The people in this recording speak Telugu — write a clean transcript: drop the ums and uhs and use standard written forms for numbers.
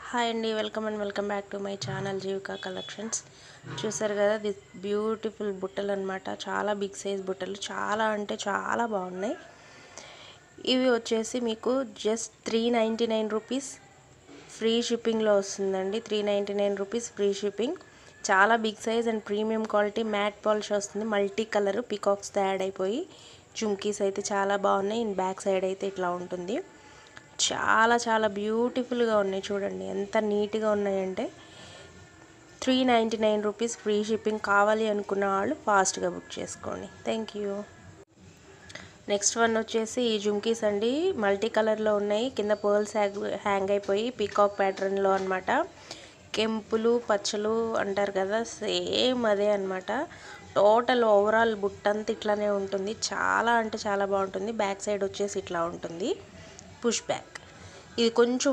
హాయ్ అండి, welcome back to my channel Jeevika collections. చూసారు కదా, దిస్ బ్యూటిఫుల్ బుట్టలు అనమాట. చాలా బిగ్ సైజ్ బుట్టలు, చాలా అంటే చాలా బాగున్నాయి. ఇవి వచ్చేసి మీకు జస్ట్ 399 రూపీస్ ఫ్రీ షిప్పింగ్లో వస్తుందండి. 399 రూపీస్ ఫ్రీ షిప్పింగ్. చాలా big size and premium quality matte polish వస్తుంది. మల్టీ కలర్ పికాక్స్తో యాడ్ అయిపోయి జుమ్కీస్ అయితే చాలా బాగున్నాయి. బ్యాక్ సైడ్ అయితే ఇట్లా ఉంటుంది. చాలా చాలా బ్యూటిఫుల్గా ఉన్నాయి. చూడండి ఎంత నీట్గా ఉన్నాయంటే. 399 రూపీస్ ఫ్రీ షిప్పింగ్. కావాలి అనుకున్న వాళ్ళు ఫాస్ట్గా బుక్ చేసుకోండి. Thank you. నెక్స్ట్ వన్ వచ్చేసి ఈ జుమ్కీస్ అండి. మల్టీ కలర్లో ఉన్నాయి. కింద పర్ల్స్ హ్యాంగ్ అయిపోయి పీకాక్ ప్యాటర్న్లో అనమాట. కెంపులు పచ్చలు అంటారు కదా, సేమ్ అదే అనమాట. టోటల్ ఓవరాల్ బుట్టంతా ఇట్లానే ఉంటుంది. చాలా అంటే చాలా బాగుంటుంది. బ్యాక్ సైడ్ వచ్చేసి ఇట్లా ఉంటుంది, పుష్ బ్యాక్. ఇది కొంచెం